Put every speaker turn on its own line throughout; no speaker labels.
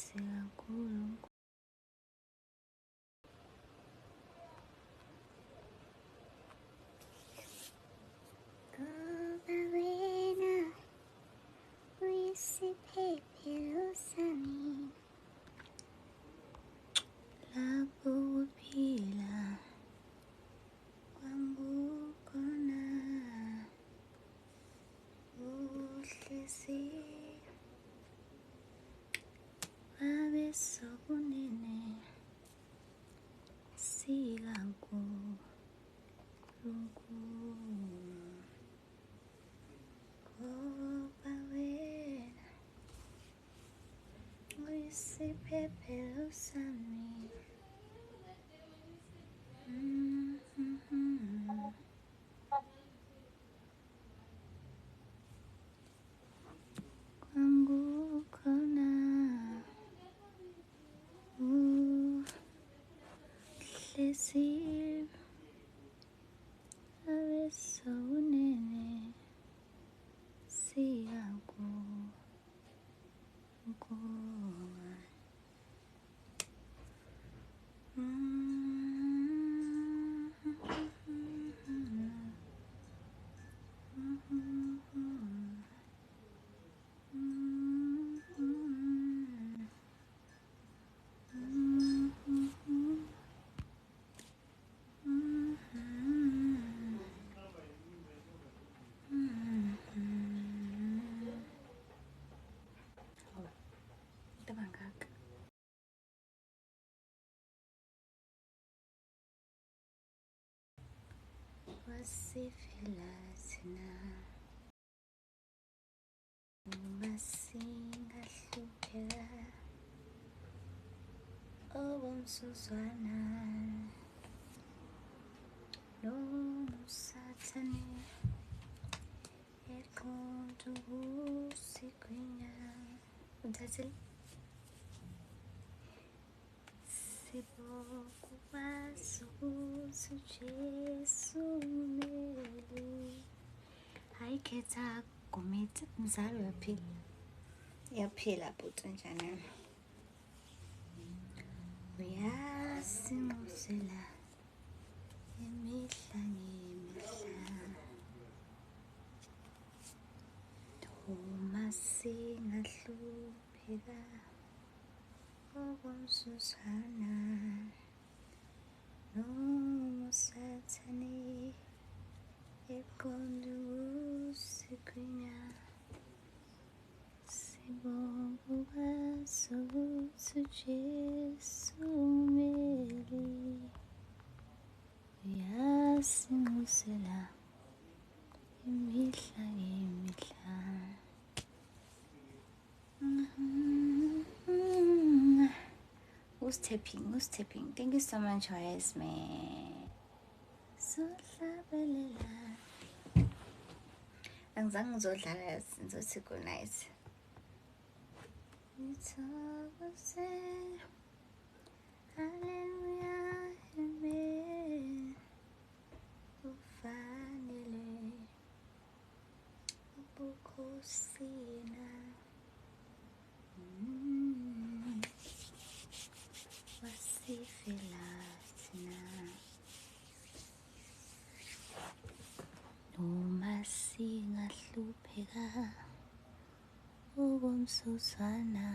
kakhulu. Ngoba wena uyisiphephelo sami, lapho kuphila kwambukhona uhlezi wabe sokunene sikaNkulunkulu. Ngoba wena uyisiphephelo sami, kwambukhona uhlezi wabe sokunene sikaNkulunkulu. Tabangaka. Wasifela thina uma singahlupheka okomsuzwana, nomusathane eqonda ukusigwinya. Uthathile sibokwazi ukuthi uJesu umeli. Hayi khetha Gumede, mzali uyaphila. Iyaphila bhuti njani? Uyasingusela imihla ngemihla, uma singahlupheka okomsuzwana, nomusathane eqonda ukusigwinya. Sibokwazi ukuthi uJesu umeli. Uyasingusela imihla ngemihla. Who's tapping? Thank you so much, man. Sohlabelela. Angizange ngizodlala, ngizothi good night. Ngithokoze, hallelujah, amen. Ufanele ubukhosina. Wasifela thina noma singahlupheka okomsuzwana,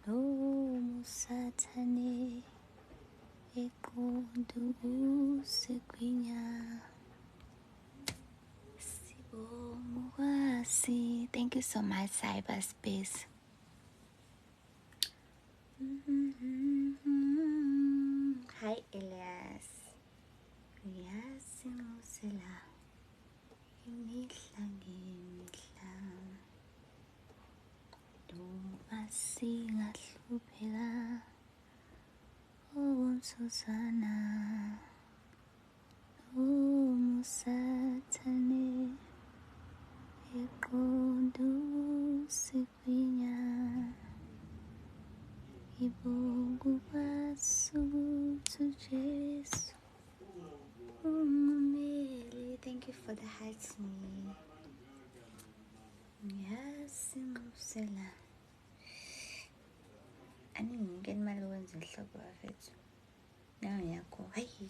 nomusathane eqonda ukusigwinya. Sibokwazi. Thank you so much, cyberspace. Hi Elias. Uyasingusela imihla ngemihla, noma singahlupheka okomsuzwana, nomusathane eqonda ukusigwinya. Ngibokwazi ukuthi uJesu umeli. Thank you for the hearts, me. Uyasingusela aningingeni imali wenza inhloko bafethu nangiyakho hayi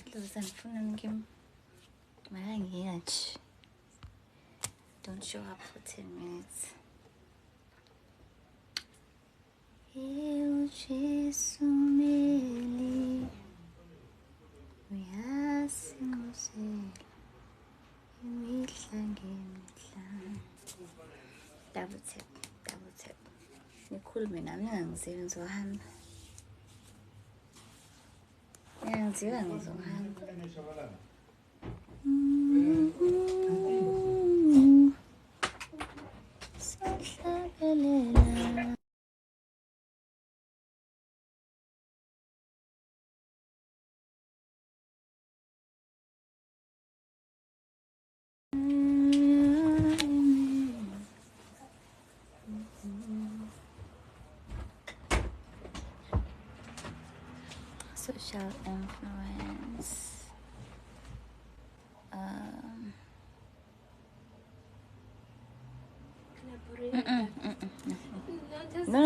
uloza ngifuna ngim makangiyachi don't show up for 10 minutes. Jesu meli uyasingosela imihla ngemihla. Double tap. Nikhulume nami ningangizivi ngizohamba. Ningangiziva ngizohamba. Sihlabelela. Social influence. No.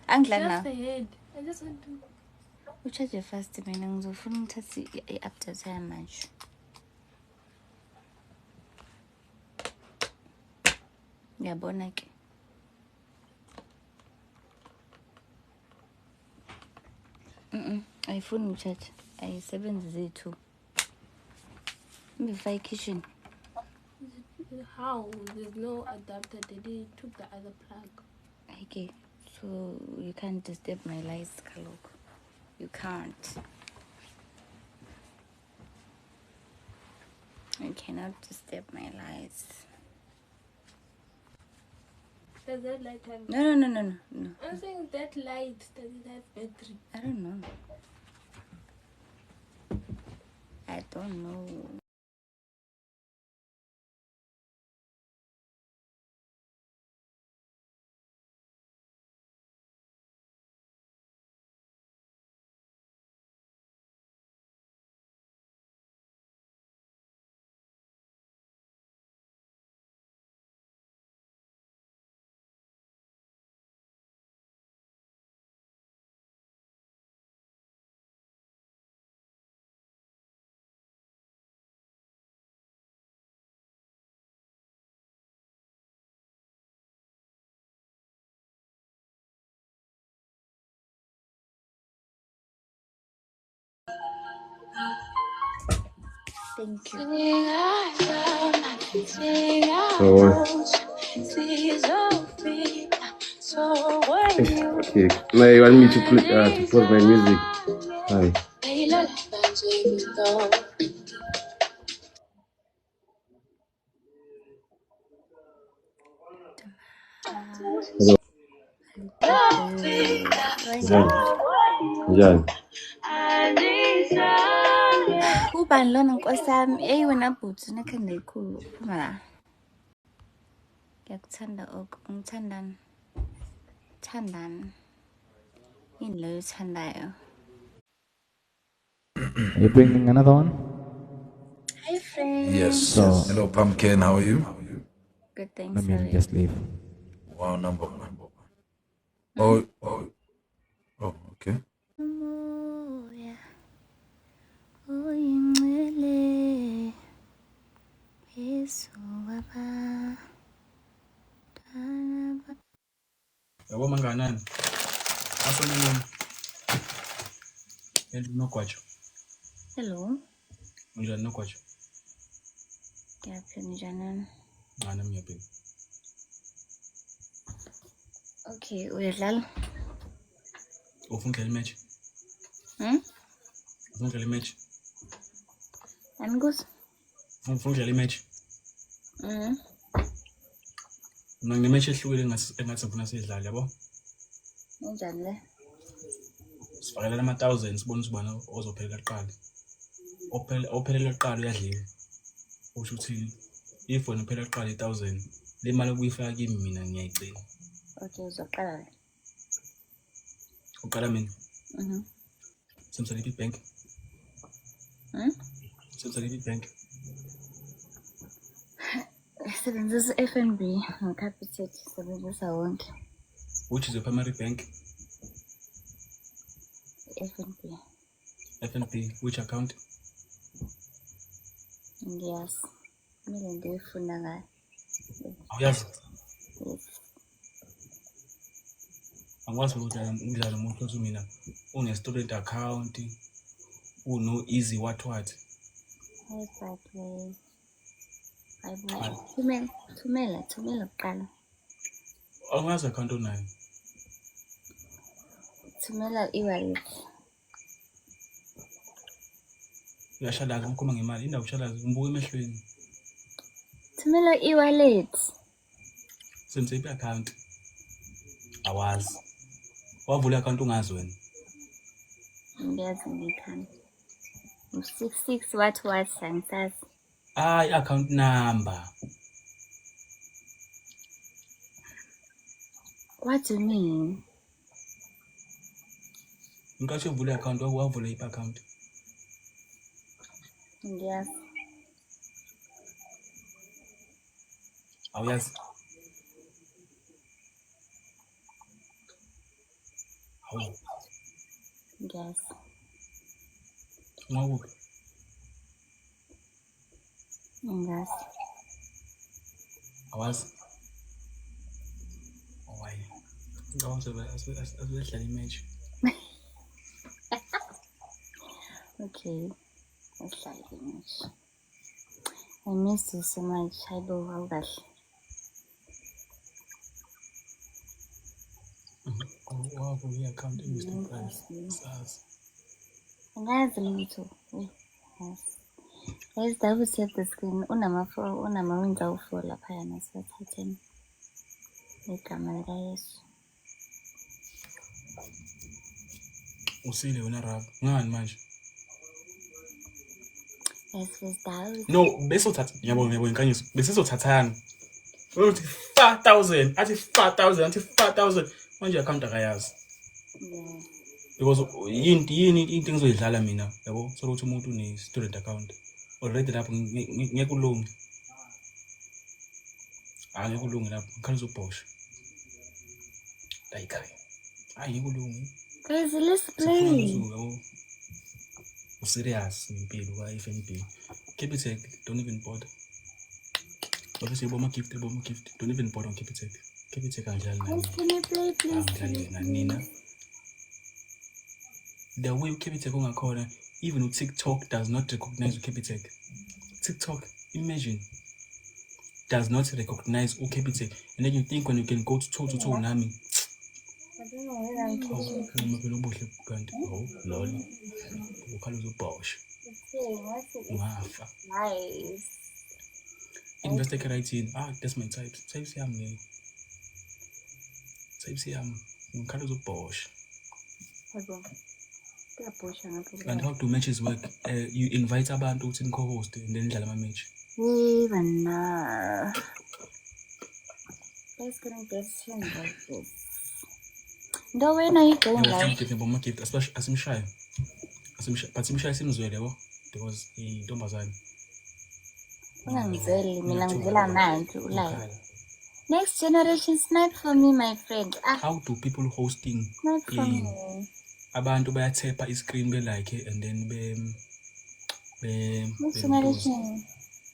I'm glad now.
I just want to.
Uchaje fast mina ngizofuna ngithathe i-update yamanje. Ngiyabona ke. Ayifuni ngicharge. Ayisebenzi zethu. Ngifake kitchen.
How? There's no adapter. They took the other plug.
Okay. So you can't disturb my lights, Kalok. You can't. You cannot disturb my lights.
Does that light have?
No.
I'm saying that light, does it have battery?
I don't know. Thank you.
Okay. Now you want me to put my music? Hi. Hello.
Ubani lona nkosi yami eyi wena bhuti nekhanda elikhulu phuma la. Ngiyakuthanda ngithandani. Yini leyo uthandayo?
Are you bringing another one?
Hi friend.
Yes. Hello Pumpkin, how are you?
Good, thanks.
Let me just leave.
Wow, number one. Oh, okay.
Yabo manganani? Afonini. Nokwacho.
Hello.
Unjani nokwacho?
Ngiyaphila njani?
Ngana miyaphila.
Okay, uyadlala?
Ufuna ukudlala imatch? Ufuna ukudlala imatch?
Anikuzi?
Ufuna ukudlala imatch? Mina nginematch ehlukile engathi ngifuna siyidlale yabo.
Unjani le?
Sifakela ama 1000 sibone ubani ozophelela kuqala. Ophelela kuqala uyadliwa. Usho uthini? If wena uphela kuqala 1000, le mali okuyifaka kimi mina ngiyayicela.
Okay, uzoqala la.
Uqala mina. Simsaliphi bank? Simsaliphi bank?
Sebenzisa FNB, Capitec, sebenzisa wonke.
Which is your primary bank?
FNB.
FNB, which account?
Yes. Kumele ndiyifuna ngayo.
Awuyazi?
Yes.
Angikwazi ukuthi udlala umuntu othi mina une-student account, uno-easy what.
Hayi but thumela kuqala.
Angazi account onayo.
Thumela e-wallet.
Uyashalaza ngikhuluma ngemali, indawo ushalaza ngibuka emehlweni.
Thumela e-wallet.
Senziphi account? Awazi. Wavula account ungazi wena.
Ngiyazi ngikhanda. 66 what angisazi.
I-account number.
What do you mean?
Nkathi uvula i-account wavula iphi account?
Ngiyazi.
Awuyazi? Hawu,
Ngiyazi.
ungakuphi?
Ngiyazi.
Awazi? Owaye. Ngawuze asibedlala imatch.
Okay. Let's try the match. I missed you so much. Hayibo awukahle.
Wavula i-account e-Mr. Price. Sazi.
Angazi lutho. Yes. Let's double check the screen. Unama-window awu-4 laphayana siwathatheni. Igama likaYesu.
Usile wena rap. Ngani manje?
Yes, double.
No, besothatha. Ngiyabona inkanyiso. Besizothathana. Uthi 4,000, athi 4,000. Manje account akayazi.
Yeah.
Because yini into engizoyidlala mina, yabo? Sokuthi umuntu une-student account. Already lapho ngeke ulunge. Ngeke ulunge lapho. Ngikhalisa ubhosha. Layikhaya. Ngeke ulunge.
Guys, let's play.
Serious ngempilo ka-FNB. Capitec, don't even bother. Obviously, bomb gift. Don't even bother on Capitec. Capitec angidlali nani.
Guys, can I play, please?
Angidlali nina. The way Capitec ungakhona, even TikTok does not recognize Capitec. TikTok, imagine, does not recognize Capitec. And then you think when you can go to toe nami.
I don't know where I'm going.
Oh, lol. Ukhala uzobhosha. Ungafa.
Nice.
Invest right in. That's my type. Type siyami. Ukhala uzobhosha. And how do matches work? You invite abantu ukuthi co-host and then dlala ama-match.
Even guys, gonna get him like this. No, when are you going live?
Asimshaye. But simshaye simzwele yabo because intombazane.
Ungangizweli mina ngivela manje ulive. Next generation snipe for me, my friend.
How do people hosting?
Snipe for me.
Abantu bayathepha i-screen like and then
Next generation.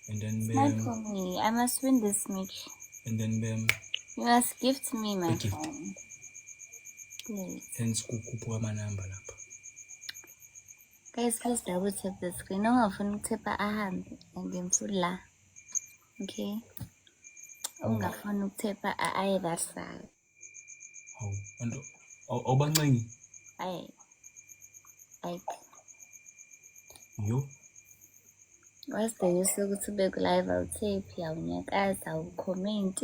And then
snipe for me. I must win this match.
And then
you must gift me, my
gift.
friend. Please.
Hence kukhuphuka amanamba lapha.
Guys, please double tap the screen. Ungafuni ukutapha ahambe ngimfula. Okay? Ungafuni ukutapha either side.
Hawu, bantu awubancengi.
Like
Yo.
what's the use ukuthi ube live awutape, awunyakaza, awucomment,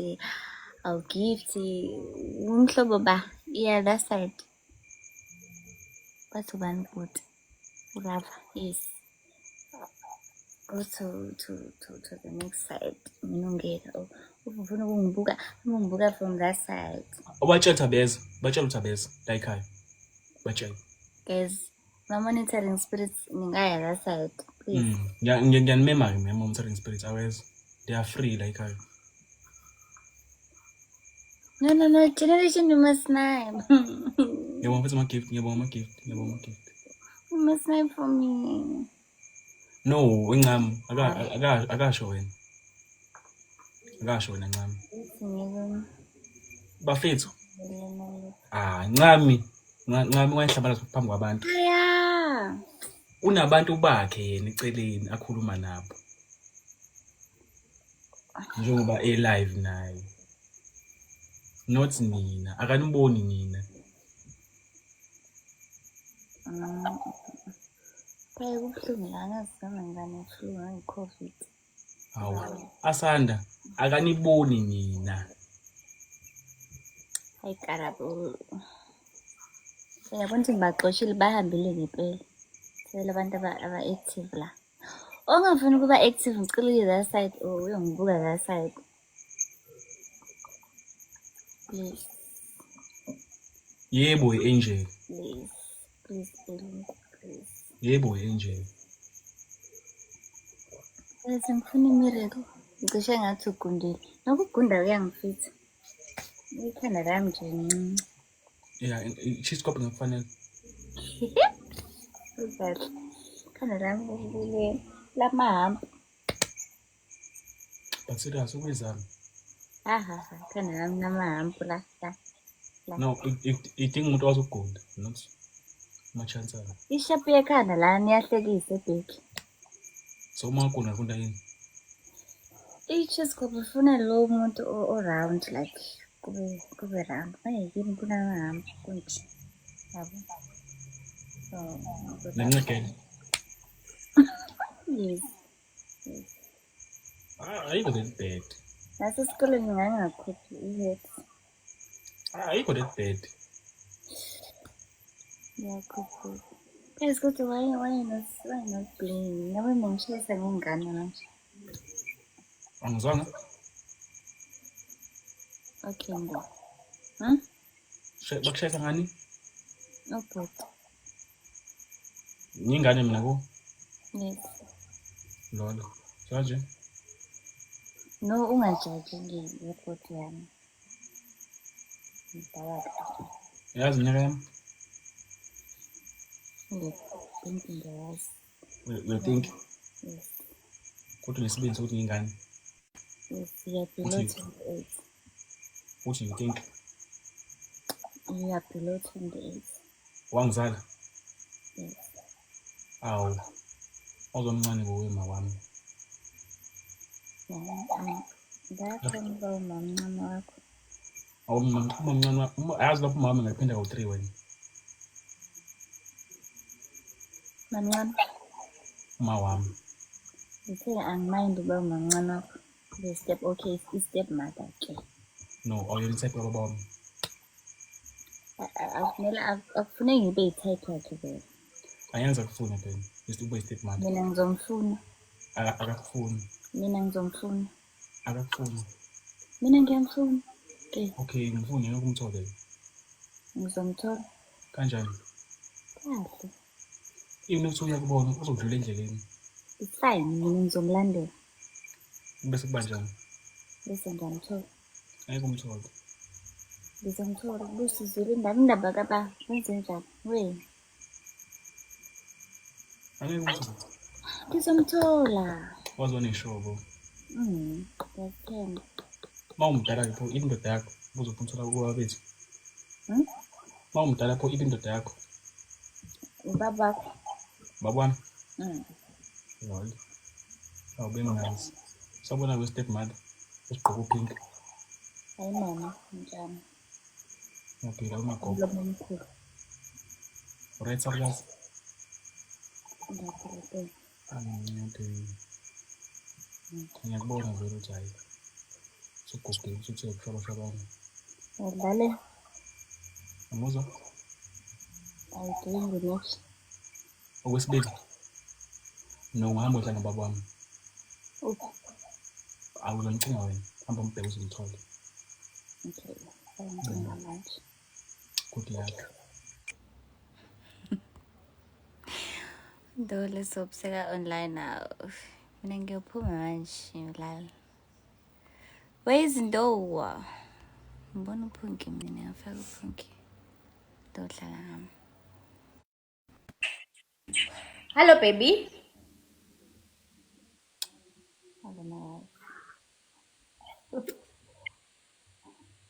awugift, umhlobo ba. Yeah, that side. What's one put? Rava, yes. Go to the next side. Minungela. Ufuna ukungibuka from that side.
Batshela uThabeza la ekhaya. Batshela.
Guys, my monitoring spirits ningaya that side, please.
Ngiyanimema ke monitoring spirits awez. They are free la ekhaya.
No, generation you must snipe.
Ngiyabonga futhi ama gift.
Miss name for me.
No, incam. Akasho wena. Akasho wena ncami.
Ngeke
Bafethu.
ngilena.
Ncami. Ncami wayehlabala phambi kwabantu.
Aya.
Unabantu bakhe yena eceleni akhuluma nabo. Njengoba live naye. Not nina. Akaniboni nina.
Phela kubuhlungu la ngazizama ngane flu ngeCovid.
Hawu. Asanda. Akaniboni nina.
Hayi karabo. Yabona ukuthi ngibaxoshile bahambile ngempela. Sele abantu aba-active la. Ongafuni ukuba active ngicela that side or uyongibuka that side. Please,
Yebo Angel.
please, please.
Yebo Angel.
Sengifuna imireko. Ngicishe ngathi ugundile. Nokugunda kuyangifitha. Ikhanda lami nje ncinci.
Yeah, chiscope ngakufanele.
Exactly. Ikhanda lami lile lamahamba.
But serious ukwizama.
Ikhanda lami lamahamba la.
No, idinga umuntu ozogunda, not amachance akhe.
Ishapu yekhanda la niyahlekisa ebheki.
So uma ugunda funda yini?
I-chiscope ifuna lo muntu o-round like kube round. Yini kunamahamba kunje. Yabo. So,
Nemncekele.
yes.
Ayikho that bad.
Nasesikoleni ngangakhuphi i-head.
Ayikho that bad.
Ngiyakhuphuka. Guys, kodwa why not playing? Ngabe ningishayisa ngengane manje.
Angizwanga?
Okay, ngo.
Bakushayisa ngani?
Ubhuti.
Ngingane mina ko?
Yes.
Lolo. Saje?
No, ungajaji ngebhuti yami. Ngidala.
Yazi iminyaka yami?
Ngiyazi.
We think.
Yes.
Kodwa nesibindi sokuthi ngingane.
Yes, you are below 28.
Uthi you think.
You are below 28.
Wangizala?
Yes.
Awu. Ozomncane ngowema wami.
Ngakhona umamncane wakho.
Umamncane ayazi lapho umama ngaphinda ngo-3 wena.
Mamncane.
Uma wami.
Ngithe angimind uba umamncane wakho. I-step mother ke.
No, awuyona itype kababa wami.
Akufuneki ngibe yi-type yakhe vele.
Angenza kufuna phela. Bese ube yi-step mother.
Mina ngizomfuna.
Akakufuni.
Mina ngizomfuna.
Akakufuni.
Mina ngiyamfuna.
Okay, ngifuni yena ukumthola.
Ngizomthola.
Kanjani?
Kahle.
Even if uyakubona uzodlula endleleni.
It's fine, mina ngizomlandela.
Bese kubanjani?
Bese ngiyamthola.
Angeke umthole.
Ngizomthola. Busizile indaba kaba. Wenze njani? Wena.
Angeke umthole.
Ngizomthola.
Wazona ishobo.
Ngiyakuthenga.
Uma umdala lapho indoda yakho uzophuthula kuba bethu. Uma umdala lapho indoda yakho.
Ubaba wakho.
Babana? Lol. Bengazi. Sabona kwe-step mother. Usigqoka upink.
Hayi mama, njani?
Ngaphila umagogo.
Umlomo omkhulu.
Right sabukazi.
Ngiyaphila.
Okay. Ngiyakubona vele ukuthi hayi. Sugugile ukuthi ukushaba.
Udlale?
Umuzwa?
Ayidingi next.
Okwesibili. No, ngihamba udlala nobaba wami. Awuzoncinga wena. Hamba umbheke uzomthola.
Okay. Ayinkinga manje.
Good luck.
Ndole sobseka online now. Mina ngiyophuma manje ngilala. Wezindowa. Ngibona uphunki mina ngiyafaka uphunki. Ndohlala ngami.
Hello, baby.
I don't know.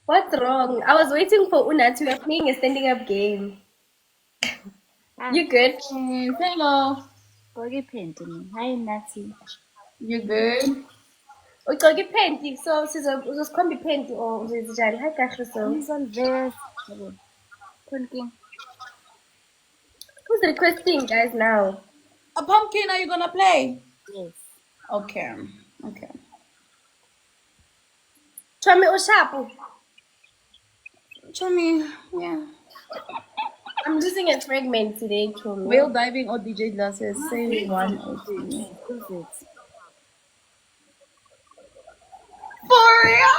What's wrong? I was waiting for Una to. We're playing a standing up game. You good?
Hello.
Gogi painting. Hi, Natty.
You good?
Ugqoke iphenti so uzosikhomba iphenti or uzoyenzenjani? Hi kahle so.
Unizolvest. Pumpkin.
Who's requesting guys now?
A pumpkin, are you gonna play?
Yes.
Okay. Okay.
Chomi ushapu.
Chomi, yeah.
I'm losing a fragment today, Chomi.
Whale diving or DJ glasses? Say one or two.
Who's it?
For real?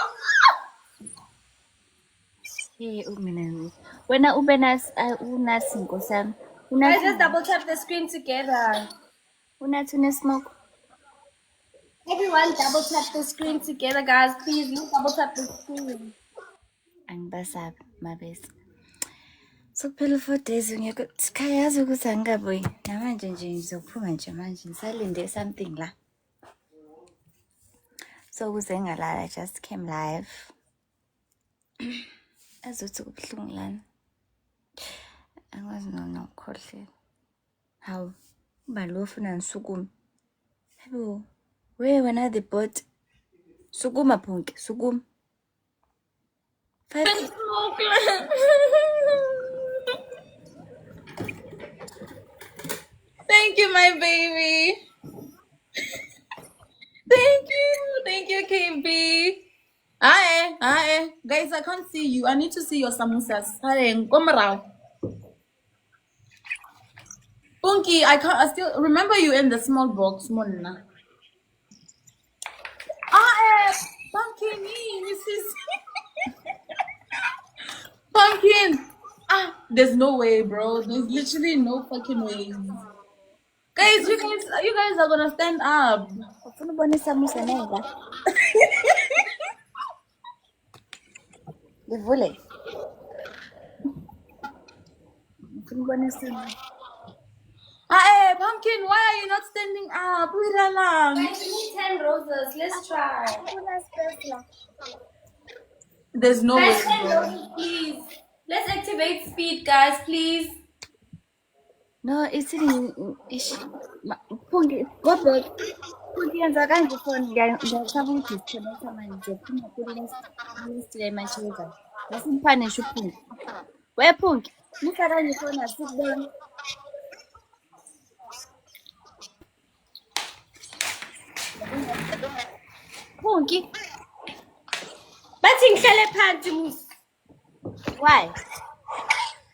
Hey, umina. When I ubenas, unas ngosam.
Guys, let's double tap the screen together.
Unas smoke.
Everyone double tap the screen together, guys. Please, you double tap the screen.
Angibasaphi mabesi. Sokuphela 4 days ngeke sikhayazi ukuthi angabuyi. Namanje nje ngizophuma nje manje ngisalinde something la. So kuze ngalala I just came live. Azuthi kubuhlungu lana. Angikwazi nokukhohlela. Hawu. Uba lo ufuna ngisukuma. Hayibo. Wena the bot. Sukuma phonke, sukuma. 5
Thank you, my baby. Thank you, KB. Hi, guys, I can't see you. I need to see your samosas. Hi, come around. Punky, I still remember you in the small box, Mona. Pumpkin, Mrs. Pumpkin. There's no way, bro. There's literally no fucking way. Guys, you guys are gonna stand up.
ufuna ubona isamusa nela. Ngivule. Ufuna ubona isamusa.
Pumpkin, why are you not standing up? Wait along.
Guys, we need 10 roses. Let's try.
There's no way,
Guys, 10
bro.
roses, please. Let's activate speed, guys, please.
No, it's in ish. Pungi, go back. Pungi yenza kanje phone ngiyasaba ukuthi disconnect manje ngizophuma kule list le manje. Ngasimphanisha uPungi. We Pungi, musa kanje phone asikubona. Pungi,
Bathi ngihlale phansi musi.
why?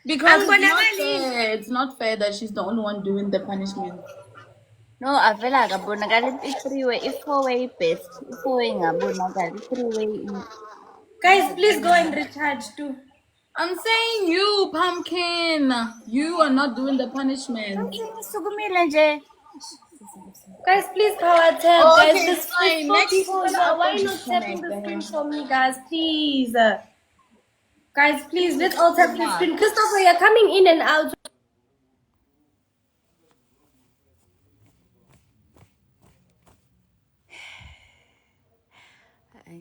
Because
Angibonakali.
it's not fair that she's the only one doing the punishment.
No, avela akabonakali i-3-way, i-4-way best. I-4-way ngabonakali, i-3-way.
Guys, please go and recharge too.
I'm saying you, Pumpkin. You are not doing the punishment.
Ngisukumile nje.
Guys, please power tap.
Oh,
Guys,
okay,
this
fine.
four
Next
people
one,
here.
I'll
Why are you not tapping the screen for me, guys? Please. Guys, please, let's all tap the screen. Christopher, you're coming in and out.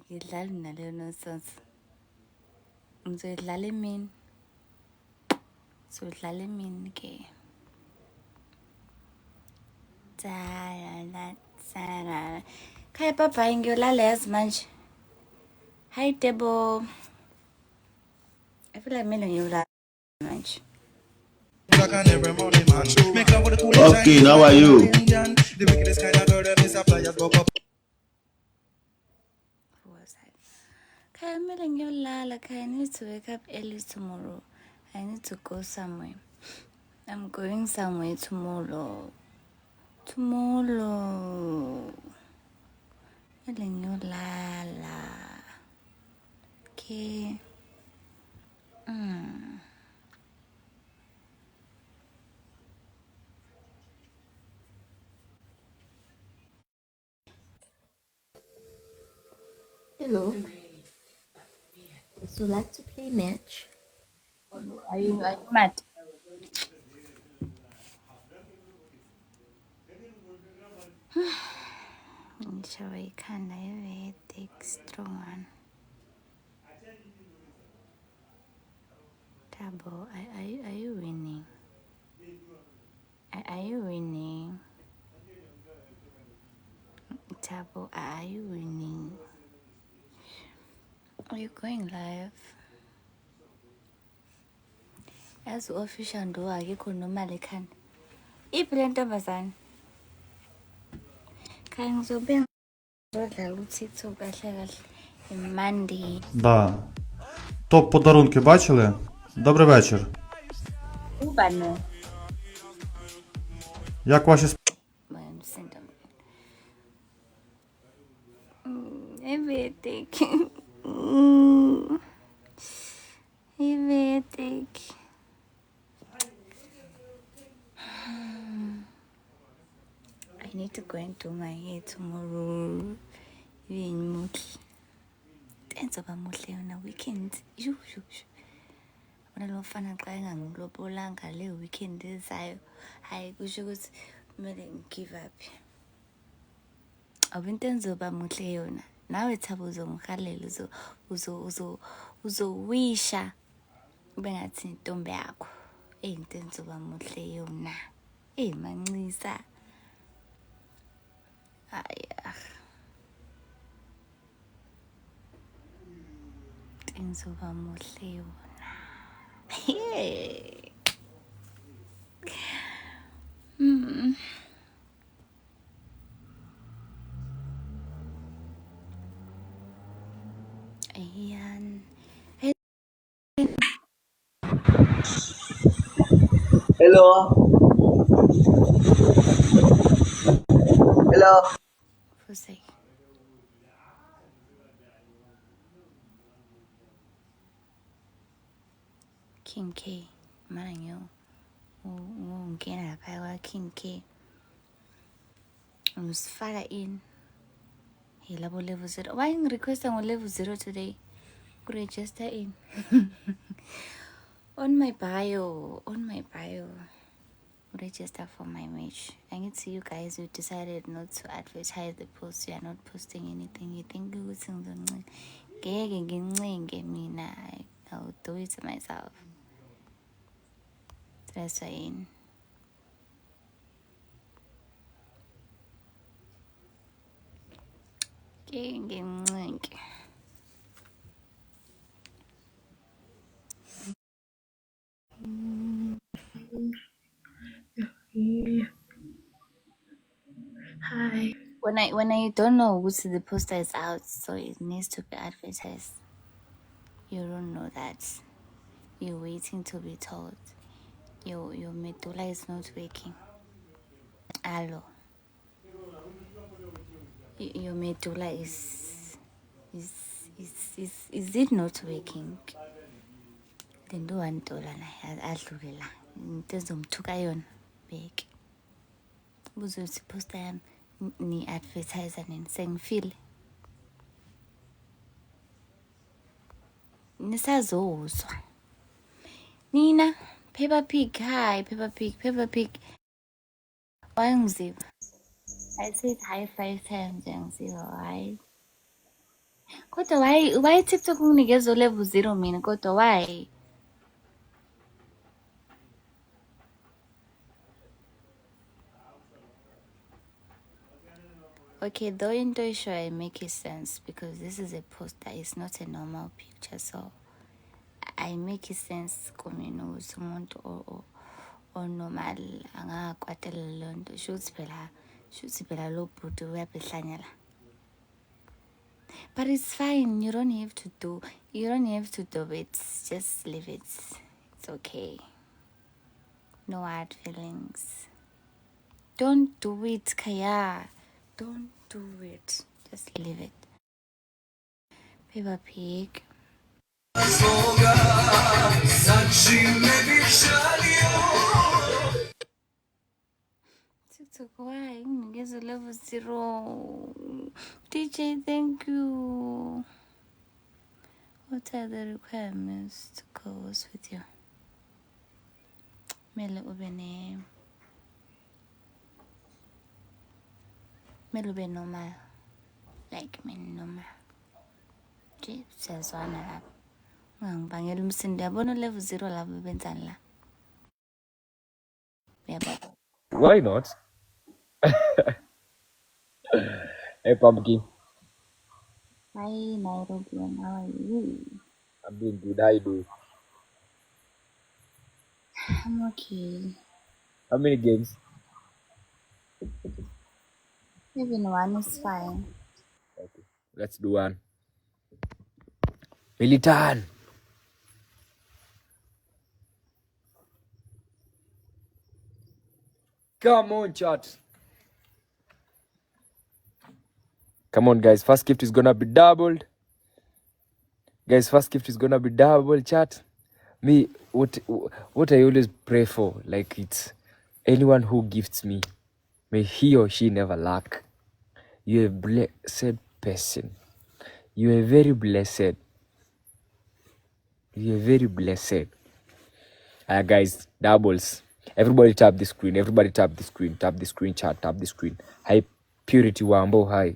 Ngidlala naleyo nonsense. Ngizoyidlala emini. Sizodlala emini ke. Tsala. Khaya papa ngiyolala yazi manje. Hi Debo. I feel like mina ngiyolala manje.
Okay, how are you?
Who was that? Khaya mina ngiyolala. Khaya I need to wake up early tomorrow. I need to go somewhere. I'm going somewhere tomorrow. Mina ngiyolala. Okay.
Hello. Would you like to play match?
Are you mad? Ngishawa ikhanda very thick, strong one. Tabo, are you winning? Are you winning? Tabo, are you winning? Are you going live? As official ndo akekho normal ekhanda. Iphi le ntombazane? Khaya ngizobe ngizodlala uTikTok kahle kahle. Monday.
Да. Топ подарунки бачили? Добрий вечір.
Ubani?
Як ваші
Umsindo. Everything. Everything. I need to go and do my hair tomorrow. Even muhle. Enzoba muhle yona weekend. Shu. Unalofana xa engangilopolanga le weekend ezayo. Hayi kusho ukuthi kumele ngigive up. Awubinto enzoba muhle yona. Nawe Thabo uzongihalela uzowisha ube ngathi intombi yakho. Into enzoba muhle yona. Mancisa. Aya. Enzoba muhle yona. Hey. Ayan.
Hello. Hello.
Fusay. King K. Mana nyo. Ngena lapha kwa King K. Usifaka in. Hey, labo level 0. Why you requesting on level 0 today? Register in. On my bio. Register for my match. I can see you guys who decided not to advertise the post. You are not posting anything. You think you would sing the mina. I'll do it myself. That's why in.
Hi.
When I don't know which the poster is out, so it needs to be advertised. You don't know that. You're waiting to be told. Your medulla is not working. Hello. Your medulla is it not working? Then do one dollar na adlulela. Into zomthuka yona bheke. Ubuzothi poster yami ni advertiser nini sengifile. Nisazozwa. Nina, Peppa Pig, hi, Peppa Pig. Why ungiziva? I said hi 5 times yangiziva, why? Kodwa why TikTok unginikeza level 0 mina kodwa why? Okay, though into sure I make it sense because this is a poster, it's not a normal picture, so I make it sense kumina ukuthi umuntu o normal angakwatela lonto shuthi phela lo bhuti uyabehlanyela. But it's fine, you don't have to do it, just leave it. It's okay. No hard feelings. Don't do it, Kaya. Don't do it. Just leave it. Peppa Pig. TikTok, why? Guess level 0. DJ, thank you. What are the requirements to co-host with you? Mele ubene. Kumele ube normal. Like mina normal. Nje siyazwana lapha. Ungangibangela umsindo. Yabona ulevel 0 lapho benzani la? Yabo.
Why not? Hey, Pumpkin.
Hi Nairobi, how are you?
I'm doing good. How you doing?
I'm okay.
How many games?
Even one is fine.
Okay, let's do one. Militan. Come on, chat. Come on, guys. First gift is gonna be doubled. Guys, first gift is gonna be double, chat. Me, what I always pray for, like it's anyone who gifts me, may he or she never lack. You're a blessed person. You're very blessed. You're very blessed. Guys, doubles. Everybody tap the screen. Everybody tap the screen. Tap the screen, chat. Tap the screen. High purity Wambo high.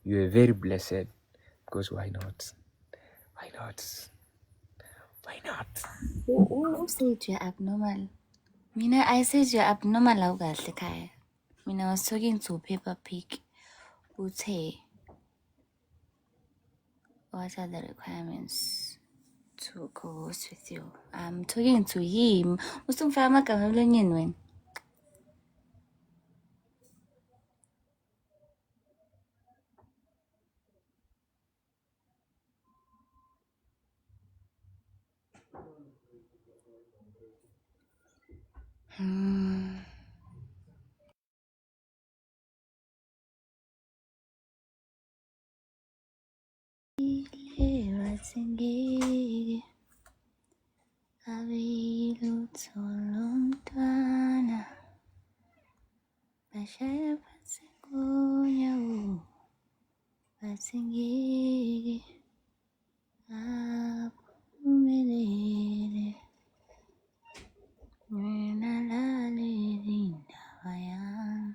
You're very blessed. Because why not? Why not? Why not?
Who said you're abnormal? Mina, I said you're abnormal awukahle khaya. Mina, I was talking to Peppa Pig. Uthe, what are the requirements to co-host with you? I'm talking to him. Usungifaka amagama emlonyeni wena. Singing, abilutho lomntwana, bashaya phansi ngonyawo, bathi ngeke aphumelele, mina lalela indaba yami.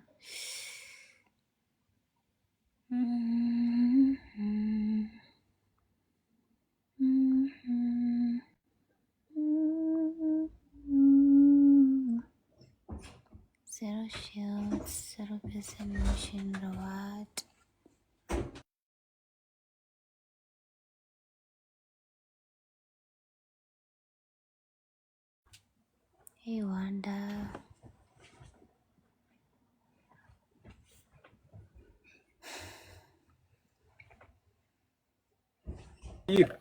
Zero shields, 0% mission reward. Hey Wanda.
Here.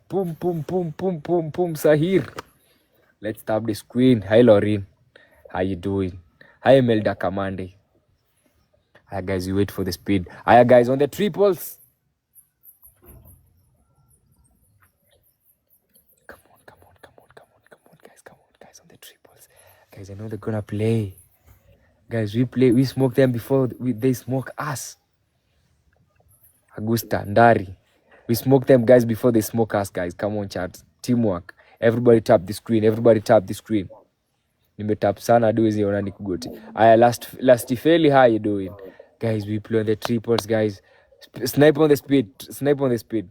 Boom, boom, boom, boom, boom, boom, Sahir. Let's tap the screen. Hi, Lauren. How you doing? Hi, Melda Kamande. Hi, guys. You wait for the speed. Hi, guys, on the triples. Come on, come on, come on, come on, come on, guys. Come on, guys, on the triples. Guys, I know they're gonna play. Guys, we smoke them before they smoke us. Augusta, Ndari. We smoke them, guys, before they smoke us, guys. Come on, chat. Teamwork. Everybody tap the screen. Everybody tap the screen. Nimetap sana dozi ona nikugoti. Aya, last Ifeli, how you doing? Guys, we play on the triples, guys. Snipe on the speed. Snipe on the speed.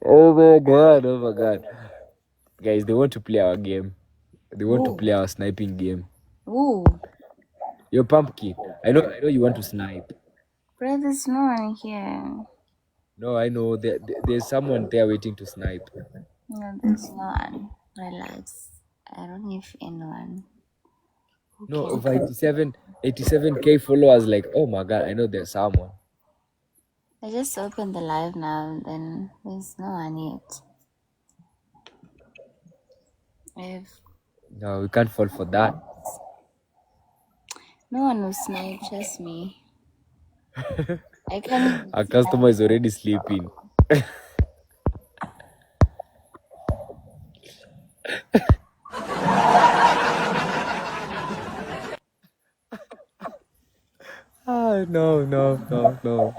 Oh my god, oh my god. Guys, they want to play our game. They want to play our sniping game.
Ooh.
Yo, Pumpkin. I know you want to snipe.
Bro, there's no one here.
No, I know there's someone there waiting to snipe.
No, there's no one. Relax. I don't need anyone.
No, over 87k followers, like, oh my god, I know there's someone.
I just opened the live now and then there's no one yet.
No, we can't fall for that.
No one will snipe, trust me. I can't.
Our customer is already sleeping. No. No,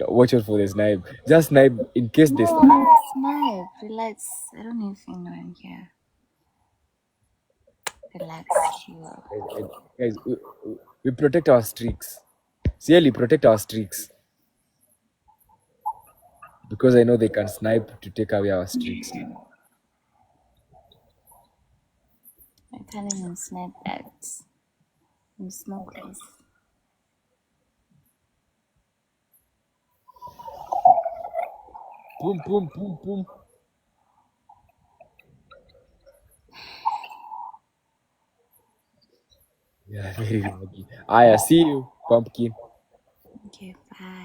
watch out for the snipe. Just snipe in case they snipe.
Oh, snipe. Relax. I don't know if anyone here. Relax. Chill.
Guys, we protect our streaks. Really protect our streaks. Because I know they can snipe to take away our streaks.
I can't even snipe at. I'm smokeless.
Boom. Yeah, very lucky. I see you, pumpkin.
Okay, bye.